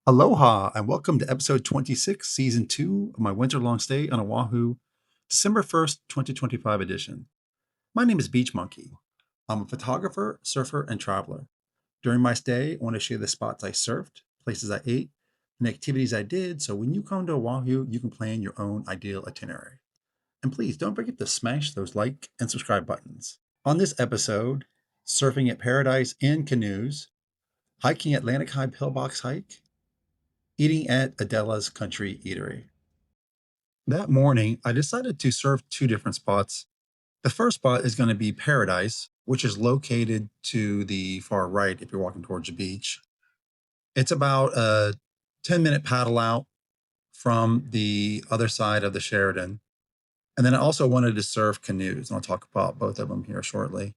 Aloha and welcome to episode 26, season 2 of my winter long stay on Oahu, December 1st, 2025 edition. My name is Beach Monkey. I'm a photographer, surfer, and traveler. During my stay, I want to share the spots I surfed, places I ate, and activities I did so when you come to Oahu, you can plan your own ideal itinerary. And please don't forget to smash those like and subscribe buttons. On this episode, surfing at Paradise and Canoes, hiking at Lanikai Pillbox Hike, eating at Adela's Country Eatery. That morning, I decided to surf two different spots. The first spot is going to be Paradise, which is located to the far right if you're walking towards the beach. It's about a 10-minute paddle out from the other side of the Sheridan. And then I also wanted to surf Canoes, and I'll talk about both of them here shortly.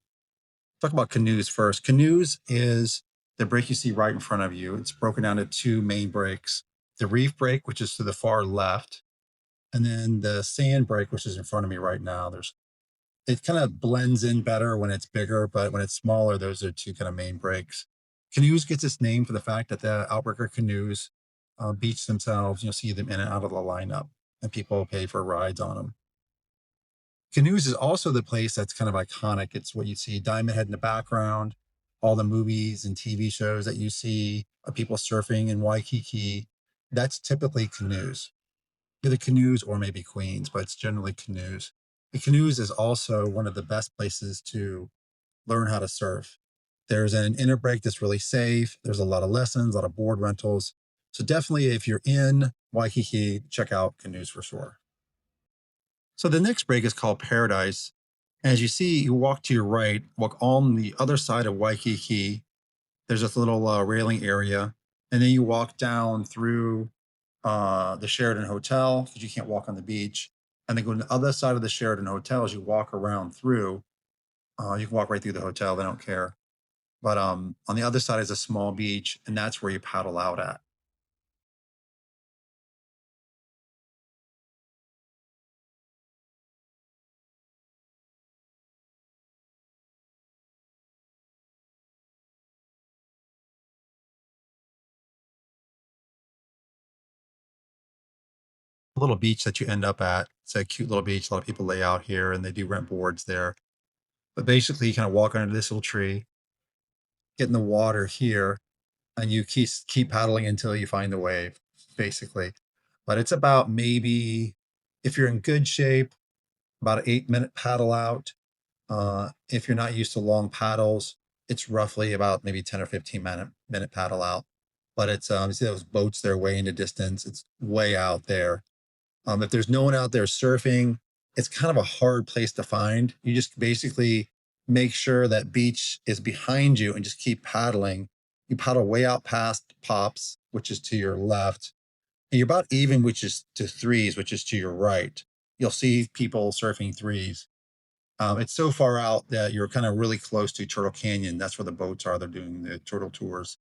Talk about Canoes first. Canoes is the break you see right in front of you. It's broken down into two main breaks. The reef break, which is to the far left, and then the sand break, which is in front of me right now. It kind of blends in better when it's bigger, but when it's smaller, those are two kind of main breaks. Canoes gets its name for the fact that the outrigger canoes beach themselves. You'll see them in and out of the lineup, and people pay for rides on them. Canoes is also the place that's kind of iconic. It's what you see Diamond Head in the background, all the movies and TV shows that you see of people surfing in Waikiki. That's typically Canoes. Either Canoes or maybe Queens, but it's generally Canoes. The Canoes is also one of the best places to learn how to surf. There's an inner break that's really safe. There's a lot of lessons, a lot of board rentals. So definitely if you're in Waikiki, check out Canoes for sure. So the next break is called Paradise. As you see, you walk to your right, walk on the other side of Waikiki. There's this little railing area. And then you walk down through the Sheridan Hotel because you can't walk on the beach. And then go to the other side of the Sheridan Hotel as you walk around through. You can walk right through the hotel. They don't care. But on the other side is a small beach, and that's where you paddle out at. A little beach that you end up at. It's a cute little beach. A lot of people lay out here, and they do rent boards there. But basically, you kind of walk under this little tree, get in the water here, and you keep paddling until you find the wave, basically. But it's about maybe, if you're in good shape, about an 8-minute paddle out. If you're not used to long paddles, it's roughly about maybe 10 or 15 minute paddle out. But it's you see those boats, they're way in the distance. It's way out there. If there's no one out there surfing, it's kind of a hard place to find. You just basically make sure that beach is behind you and just keep paddling. You paddle way out past Pops, which is to your left, and you're about even, which is to Threes, which is to your right. You'll see people surfing Threes. It's so far out that you're kind of really close to Turtle Canyon. That's where the boats are. They're doing the turtle tours.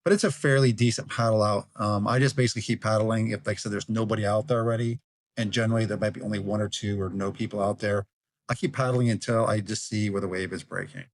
But it's a fairly decent paddle out. I just basically keep paddling. If, like I said, there's nobody out there already, and generally there might be only one or two or no people out there, I keep paddling until I just see where the wave is breaking.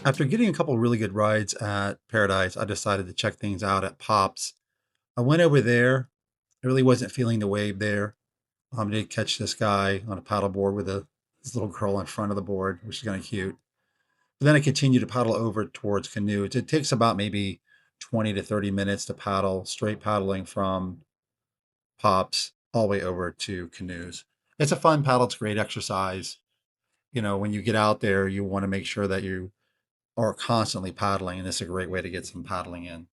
After getting a couple really good rides at Paradise, I decided to check things out at Pops. I went over there. I really wasn't feeling the wave there. I did catch this guy on a paddleboard with this little girl in front of the board, which is kind of cute. But then I continued to paddle over towards Canoes. It takes about maybe 20 to 30 minutes to paddle, straight paddling from Pops all the way over to Canoes. It's a fun paddle. It's great exercise. When you get out there, you want to make sure that you are constantly paddling, and this is a great way to get some paddling in.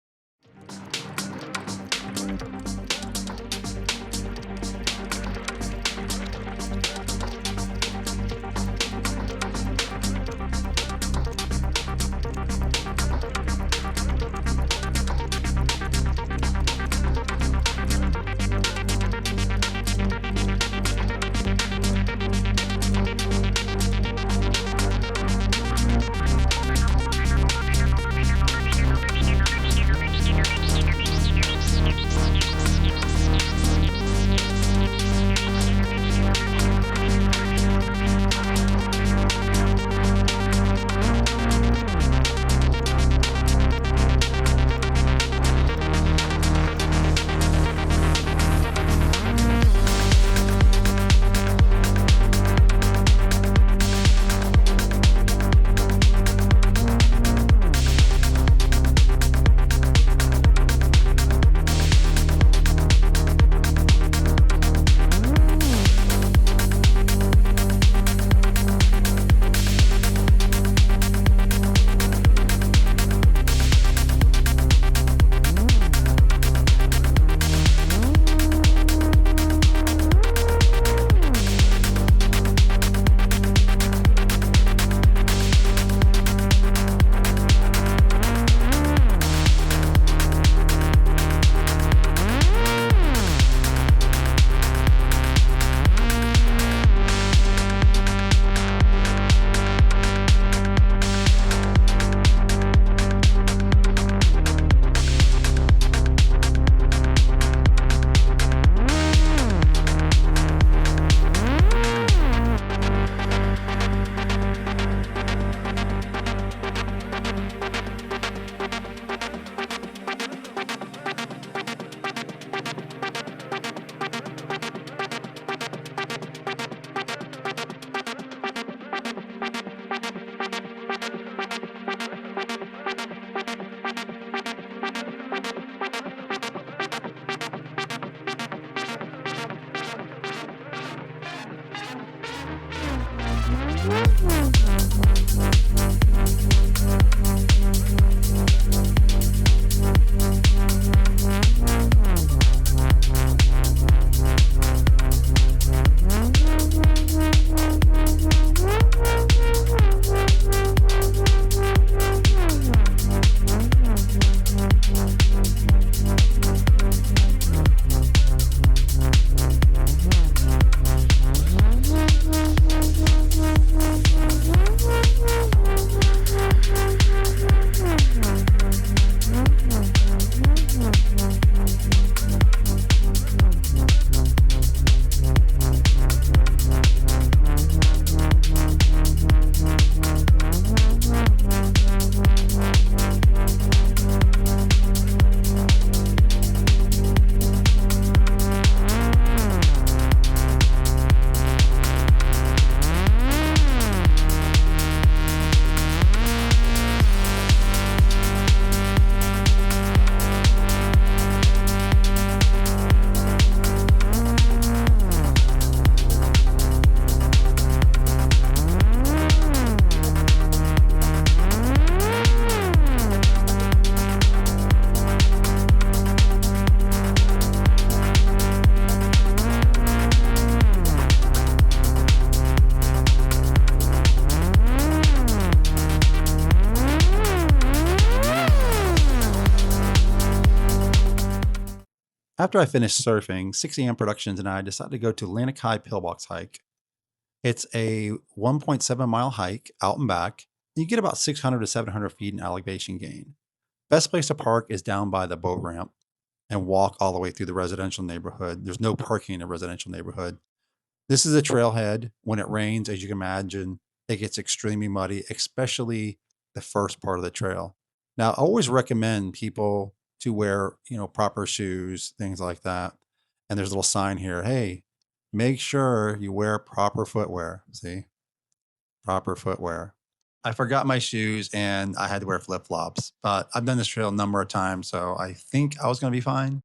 After I finished surfing, 6 a.m. Productions and I decided to go to Lanikai pillbox hike. It's a 1.7 mile hike out and back. You get about 600 to 700 feet in elevation gain. Best place to park is down by the boat ramp and walk all the way through the residential neighborhood. There's no parking in a residential neighborhood. This is a trailhead. When it rains, as you can imagine, it gets extremely muddy, especially the first part of the trail. Now, I always recommend people to wear, proper shoes, things like that. And there's a little sign here. Hey, make sure you wear proper footwear. See, proper footwear. I forgot my shoes and I had to wear flip flops, but I've done this trail a number of times. So I think I was going to be fine.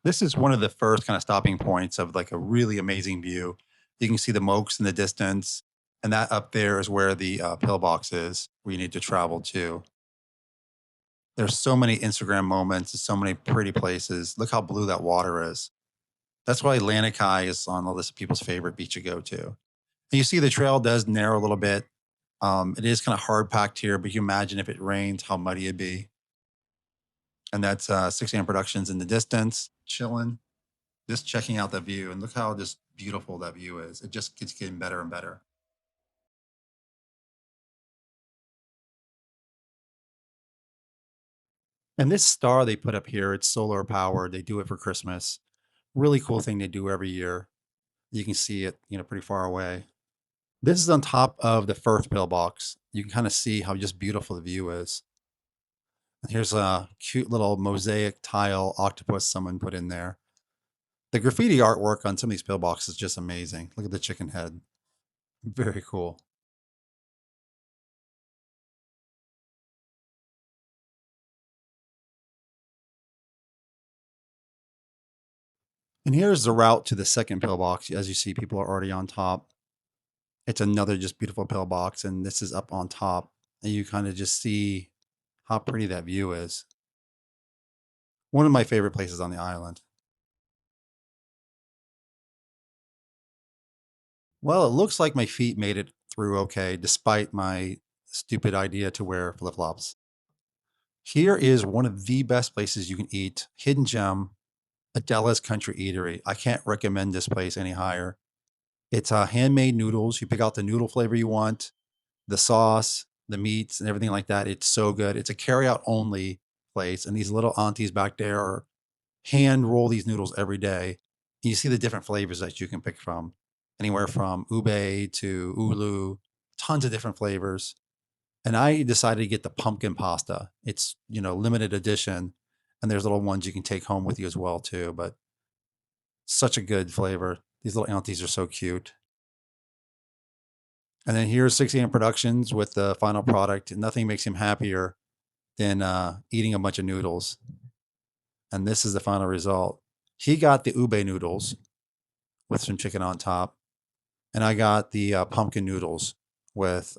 This is one of the first kind of stopping points of like a really amazing view. You can see the Mokes in the distance, and that up there is where the pillbox is, where you need to travel to. There's so many Instagram moments, so many pretty places. Look how blue that water is. That's why Lanikai is on the list of people's favorite beach to go to. And you see the trail does narrow a little bit. It is kind of hard packed here, but you imagine if it rains, how muddy it'd be. And that's 6 a.m. Productions in the distance, chilling, just checking out the view. And look how just beautiful that view is. It just keeps getting better and better. And this star they put up here, it's solar powered. They do it for Christmas. Really cool thing they do every year. You can see it, pretty far away. This is on top of the first pillbox. You can kind of see how just beautiful the view is. And here's a cute little mosaic tile octopus someone put in there. The graffiti artwork on some of these pillboxes is just amazing. Look at the chicken head. Very cool. And here's the route to the second pillbox. As you see, people are already on top. It's another just beautiful pillbox, and this is up on top. And you kind of just see how pretty that view is. One of my favorite places on the island. Well, it looks like my feet made it through okay, despite my stupid idea to wear flip flops. Here is one of the best places you can eat. Hidden gem, Adela's Country Eatery. I can't recommend this place any higher. It's handmade noodles. You pick out the noodle flavor you want, the sauce, the meats, and everything like that. It's so good. It's a carry-out only place, and these little aunties back there are hand roll these noodles every day. You see the different flavors that you can pick from, anywhere from ube to ulu, tons of different flavors. And I decided to get the pumpkin pasta. It's, limited edition, and there's little ones you can take home with you as well too, but such a good flavor. These little aunties are so cute. And then here's 6 a.m. Productions with the final product. Nothing makes him happier than eating a bunch of noodles. And this is the final result. He got the ube noodles with some chicken on top, and I got the pumpkin noodles with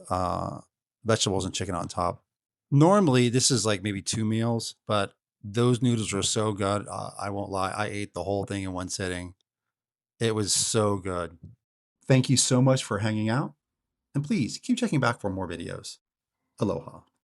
vegetables and chicken on top. Normally, this is like maybe 2 meals, but those noodles are so good. I won't lie. I ate the whole thing in one sitting. It was so good. Thank you so much for hanging out. And please keep checking back for more videos. Aloha.